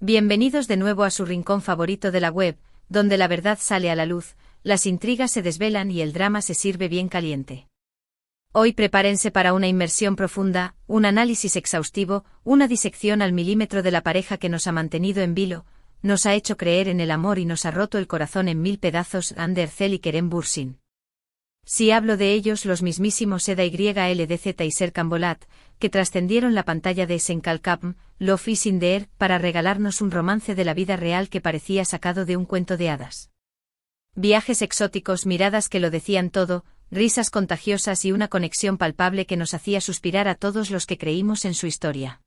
Bienvenidos de nuevo a su rincón favorito de la web, donde la verdad sale a la luz, las intrigas se desvelan y el drama se sirve bien caliente. Hoy prepárense para una inmersión profunda, un análisis exhaustivo, una disección al milímetro de la pareja que nos ha mantenido en vilo, nos ha hecho creer en el amor y nos ha roto el corazón en mil pedazos. Ande Ercel y Kerem Bürsin. Si hablo de ellos, los mismísimos Eda YLDZ y Serkan Bolat, que trascendieron la pantalla de Senkalkapm, Love is in the Air, para regalarnos un romance de la vida real que parecía sacado de un cuento de hadas. Viajes exóticos, miradas que lo decían todo, risas contagiosas y una conexión palpable que nos hacía suspirar a todos los que creímos en su historia.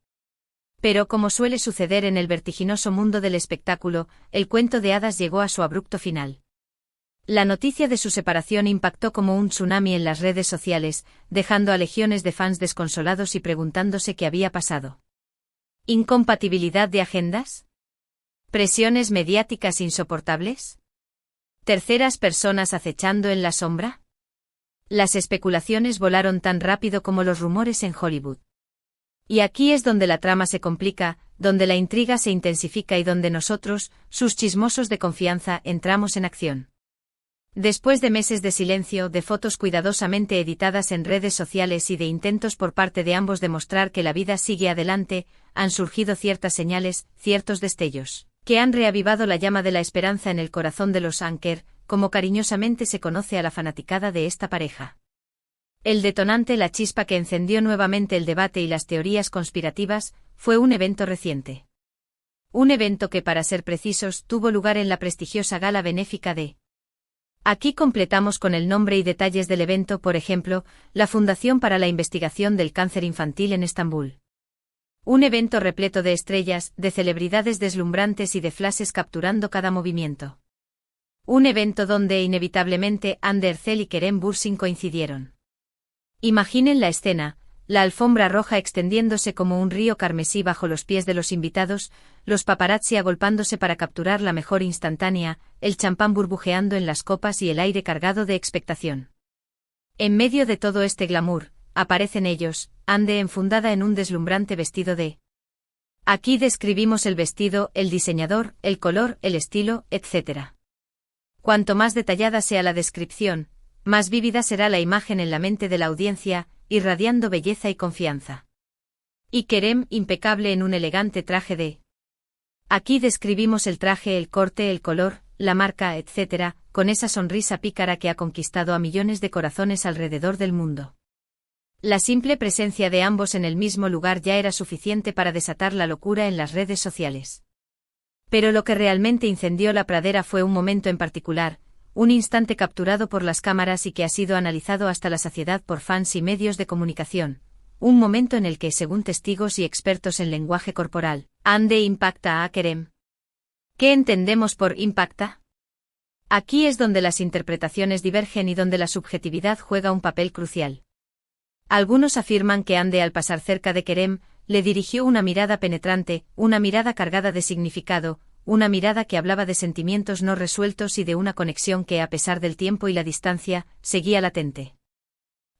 Pero como suele suceder en el vertiginoso mundo del espectáculo, el cuento de hadas llegó a su abrupto final. La noticia de su separación impactó como un tsunami en las redes sociales, dejando a legiones de fans desconsolados y preguntándose qué había pasado. ¿Incompatibilidad de agendas? ¿Presiones mediáticas insoportables? ¿Terceras personas acechando en la sombra? Las especulaciones volaron tan rápido como los rumores en Hollywood. Y aquí es donde la trama se complica, donde la intriga se intensifica y donde nosotros, sus chismosos de confianza, entramos en acción. Después de meses de silencio, de fotos cuidadosamente editadas en redes sociales y de intentos por parte de ambos de mostrar que la vida sigue adelante, han surgido ciertas señales, ciertos destellos, que han reavivado la llama de la esperanza en el corazón de los Anker, como cariñosamente se conoce a la fanaticada de esta pareja. El detonante, la chispa que encendió nuevamente el debate y las teorías conspirativas, fue un evento reciente. Un evento que, para ser precisos, tuvo lugar en la prestigiosa gala benéfica de... Aquí completamos con el nombre y detalles del evento, por ejemplo, la Fundación para la Investigación del Cáncer Infantil en Estambul. Un evento repleto de estrellas, de celebridades deslumbrantes y de flashes capturando cada movimiento. Un evento donde inevitablemente Hande Ercel y Kerem Bürsin coincidieron. Imaginen la escena, la alfombra roja extendiéndose como un río carmesí bajo los pies de los invitados, los paparazzi agolpándose para capturar la mejor instantánea, el champán burbujeando en las copas y el aire cargado de expectación. En medio de todo este glamour, aparecen ellos, Hande enfundada en un deslumbrante vestido de... Aquí describimos el vestido, el diseñador, el color, el estilo, etc. Cuanto más detallada sea la descripción, más vívida será la imagen en la mente de la audiencia, irradiando belleza y confianza. Y Kerem, impecable en un elegante traje de... Aquí describimos el traje, el corte, el color, la marca, etc., con esa sonrisa pícara que ha conquistado a millones de corazones alrededor del mundo. La simple presencia de ambos en el mismo lugar ya era suficiente para desatar la locura en las redes sociales. Pero lo que realmente incendió la pradera fue un momento en particular, un instante capturado por las cámaras y que ha sido analizado hasta la saciedad por fans y medios de comunicación, un momento en el que, según testigos y expertos en lenguaje corporal, Hande impacta a Kerem. ¿Qué entendemos por impacta? Aquí es donde las interpretaciones divergen y donde la subjetividad juega un papel crucial. Algunos afirman que Hande, al pasar cerca de Kerem, le dirigió una mirada penetrante, una mirada cargada de significado, una mirada que hablaba de sentimientos no resueltos y de una conexión que, a pesar del tiempo y la distancia, seguía latente.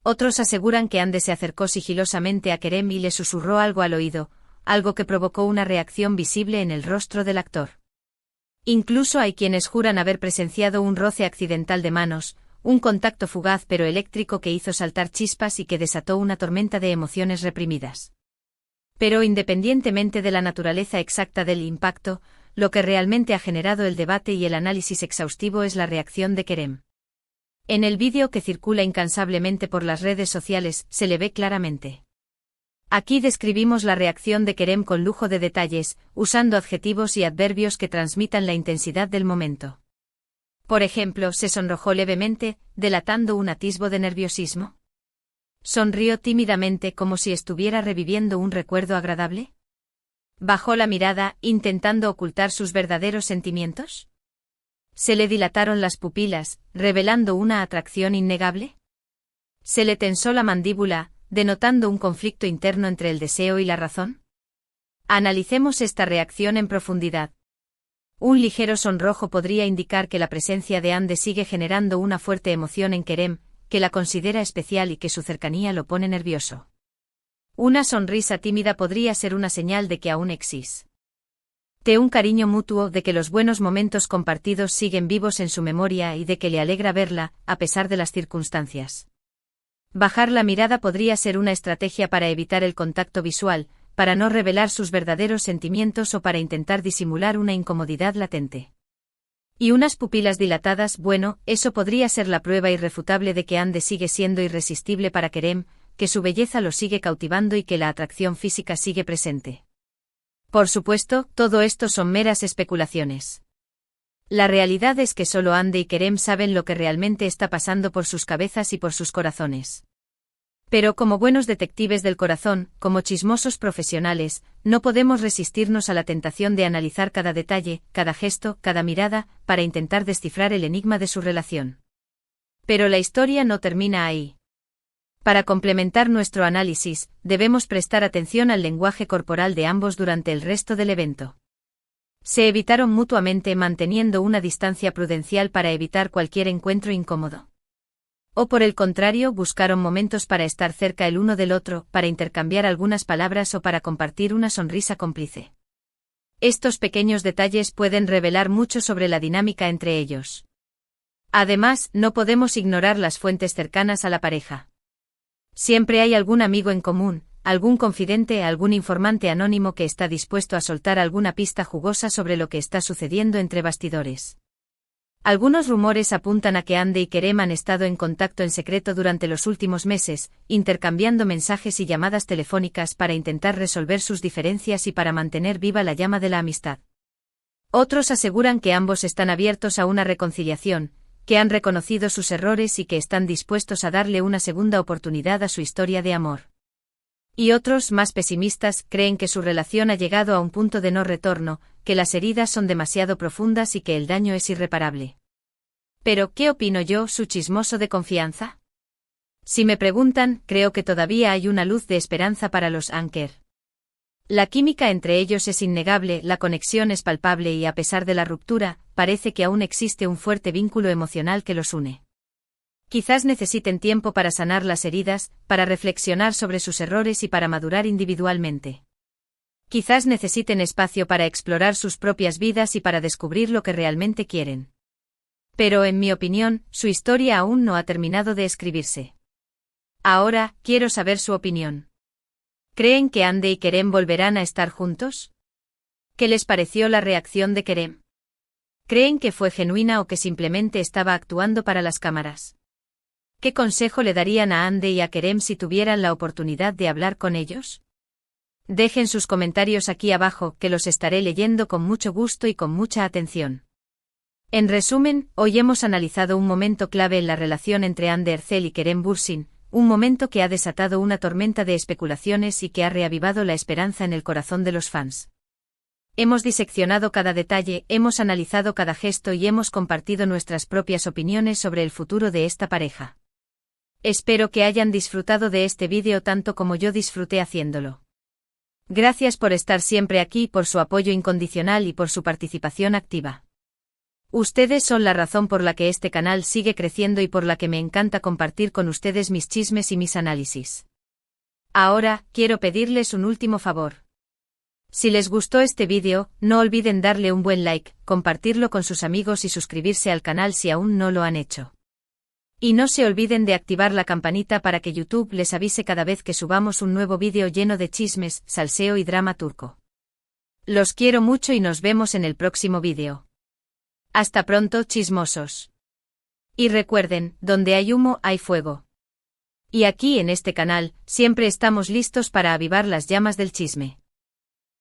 Otros aseguran que Hande se acercó sigilosamente a Kerem y le susurró algo al oído, algo que provocó una reacción visible en el rostro del actor. Incluso hay quienes juran haber presenciado un roce accidental de manos, un contacto fugaz pero eléctrico que hizo saltar chispas y que desató una tormenta de emociones reprimidas. Pero independientemente de la naturaleza exacta del impacto, lo que realmente ha generado el debate y el análisis exhaustivo es la reacción de Kerem. En el vídeo que circula incansablemente por las redes sociales, se le ve claramente. Aquí describimos la reacción de Kerem con lujo de detalles, usando adjetivos y adverbios que transmitan la intensidad del momento. Por ejemplo, se sonrojó levemente, delatando un atisbo de nerviosismo. ¿Sonrió tímidamente como si estuviera reviviendo un recuerdo agradable? ¿Bajó la mirada, intentando ocultar sus verdaderos sentimientos? ¿Se le dilataron las pupilas, revelando una atracción innegable? ¿Se le tensó la mandíbula, denotando un conflicto interno entre el deseo y la razón? Analicemos esta reacción en profundidad. Un ligero sonrojo podría indicar que la presencia de Hande sigue generando una fuerte emoción en Kerem, que la considera especial y que su cercanía lo pone nervioso. Una sonrisa tímida podría ser una señal de que aún existe De un cariño mutuo, de que los buenos momentos compartidos siguen vivos en su memoria y de que le alegra verla, a pesar de las circunstancias. Bajar la mirada podría ser una estrategia para evitar el contacto visual, para no revelar sus verdaderos sentimientos o para intentar disimular una incomodidad latente. Y unas pupilas dilatadas, bueno, eso podría ser la prueba irrefutable de que Ande sigue siendo irresistible para Kerem, que su belleza lo sigue cautivando y que la atracción física sigue presente. Por supuesto, todo esto son meras especulaciones. La realidad es que solo Ande y Kerem saben lo que realmente está pasando por sus cabezas y por sus corazones. Pero como buenos detectives del corazón, como chismosos profesionales, no podemos resistirnos a la tentación de analizar cada detalle, cada gesto, cada mirada, para intentar descifrar el enigma de su relación. Pero la historia no termina ahí. Para complementar nuestro análisis, debemos prestar atención al lenguaje corporal de ambos durante el resto del evento. Se evitaron mutuamente manteniendo una distancia prudencial para evitar cualquier encuentro incómodo. O por el contrario, buscaron momentos para estar cerca el uno del otro, para intercambiar algunas palabras o para compartir una sonrisa cómplice. Estos pequeños detalles pueden revelar mucho sobre la dinámica entre ellos. Además, no podemos ignorar las fuentes cercanas a la pareja. Siempre hay algún amigo en común, algún confidente, algún informante anónimo que está dispuesto a soltar alguna pista jugosa sobre lo que está sucediendo entre bastidores. Algunos rumores apuntan a que Ande y Kerem han estado en contacto en secreto durante los últimos meses, intercambiando mensajes y llamadas telefónicas para intentar resolver sus diferencias y para mantener viva la llama de la amistad. Otros aseguran que ambos están abiertos a una reconciliación, que han reconocido sus errores y que están dispuestos a darle una segunda oportunidad a su historia de amor. Y otros, más pesimistas, creen que su relación ha llegado a un punto de no retorno, que las heridas son demasiado profundas y que el daño es irreparable. Pero, ¿qué opino yo, su chismoso de confianza? Si me preguntan, creo que todavía hay una luz de esperanza para los Anker. La química entre ellos es innegable, la conexión es palpable y a pesar de la ruptura, parece que aún existe un fuerte vínculo emocional que los une. Quizás necesiten tiempo para sanar las heridas, para reflexionar sobre sus errores y para madurar individualmente. Quizás necesiten espacio para explorar sus propias vidas y para descubrir lo que realmente quieren. Pero en mi opinión, su historia aún no ha terminado de escribirse. Ahora, quiero saber su opinión. ¿Creen que Ande y Kerem volverán a estar juntos? ¿Qué les pareció la reacción de Kerem? ¿Creen que fue genuina o que simplemente estaba actuando para las cámaras? ¿Qué consejo le darían a Ande y a Kerem si tuvieran la oportunidad de hablar con ellos? Dejen sus comentarios aquí abajo, que los estaré leyendo con mucho gusto y con mucha atención. En resumen, hoy hemos analizado un momento clave en la relación entre Ande Erçel y Kerem Bürsin, un momento que ha desatado una tormenta de especulaciones y que ha reavivado la esperanza en el corazón de los fans. Hemos diseccionado cada detalle, hemos analizado cada gesto y hemos compartido nuestras propias opiniones sobre el futuro de esta pareja. Espero que hayan disfrutado de este vídeo tanto como yo disfruté haciéndolo. Gracias por estar siempre aquí, por su apoyo incondicional y por su participación activa. Ustedes son la razón por la que este canal sigue creciendo y por la que me encanta compartir con ustedes mis chismes y mis análisis. Ahora, quiero pedirles un último favor. Si les gustó este vídeo, no olviden darle un buen like, compartirlo con sus amigos y suscribirse al canal si aún no lo han hecho. Y no se olviden de activar la campanita para que YouTube les avise cada vez que subamos un nuevo vídeo lleno de chismes, salseo y drama turco. Los quiero mucho y nos vemos en el próximo vídeo. Hasta pronto, chismosos. Y recuerden, donde hay humo hay fuego. Y aquí en este canal, siempre estamos listos para avivar las llamas del chisme.